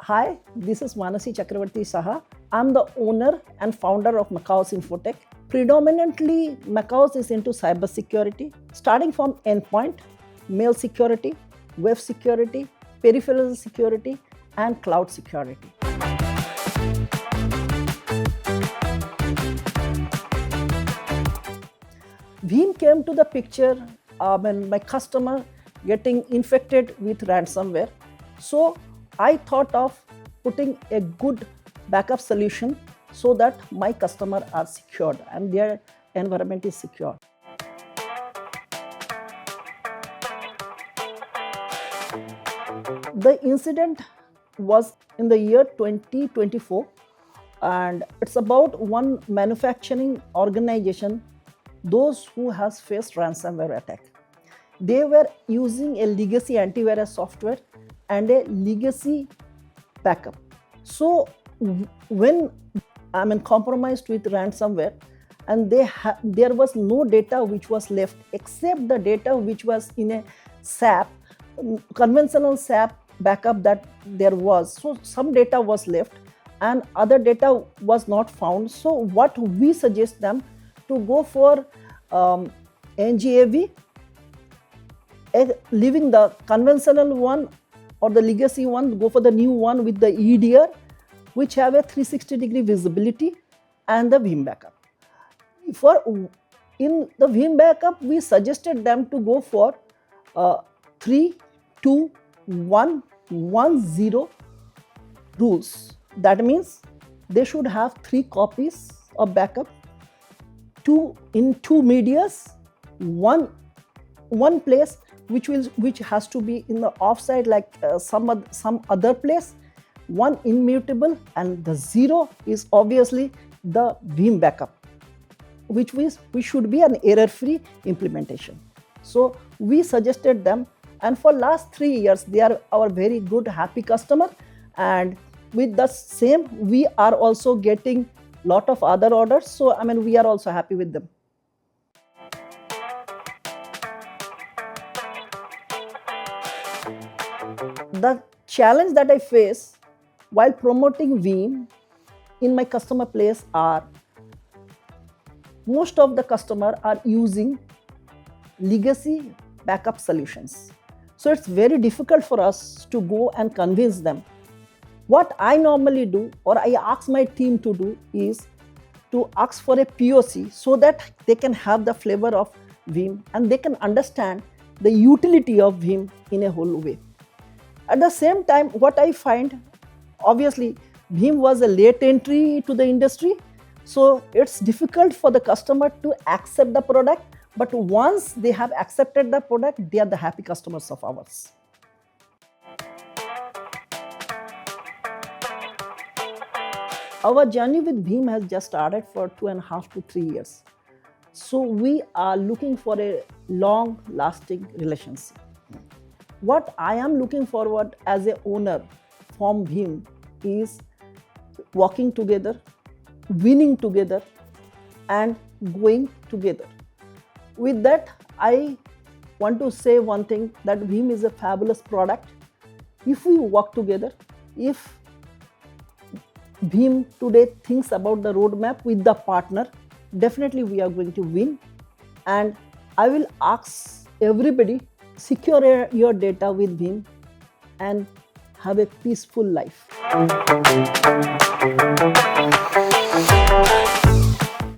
Hi, this is Manasi Chakravarti Saha. I'm the owner and founder of Macaws Infotech. Predominantly, Macaws is into cybersecurity, starting from endpoint, mail security, web security, peripheral security, and cloud security. Veeam came to the picture when my customer getting infected with ransomware. So I thought of putting a good backup solution so that my customer are secured and their environment is secure. The incident was in the year 2024, and it's about one manufacturing organization, those who has faced ransomware attack. They were using a legacy antivirus software and a legacy backup. So when compromised with ransomware, and there was no data which was left except the data which was in a SAP, conventional SAP backup that there was. So some data was left and other data was not found. So what we suggest them to go for NGAV, leaving the conventional one or the legacy one, go for the new one with the EDR, which have a 360-degree visibility, and the Veeam backup. In the Veeam backup, we suggested them to go for 3, 2, 1, 1, 0 rules. That means they should have 3 copies of backup, 2 in 2 medias, one place which has to be in the offside, like some other place, one immutable, and the 0 is obviously the Veeam backup, which we should be an error-free implementation. So we suggested them, and for last 3 years they are our very good happy customer, and with the same we are also getting lot of other orders. So we are also happy with them. The challenge that I face while promoting Veeam in my customer place are, most of the customers are using legacy backup solutions. So it's very difficult for us to go and convince them. What I normally do, or I ask my team to do, is to ask for a POC so that they can have the flavor of Veeam and they can understand the utility of Veeam in a whole way. At the same time, what I find, obviously, Veeam was a late entry to the industry, so it's difficult for the customer to accept the product. But once they have accepted the product, they are the happy customers of ours. Our journey with Veeam has just started for 2.5 to 3 years. So we are looking for a long-lasting relationship. What I am looking forward as an owner from Veeam is working together, winning together, and going together. With that, I want to say one thing, that Veeam is a fabulous product. If we work together, if Veeam today thinks about the roadmap with the partner, definitely we are going to win. And I will ask everybody, secure your data with Veeam and have a peaceful life.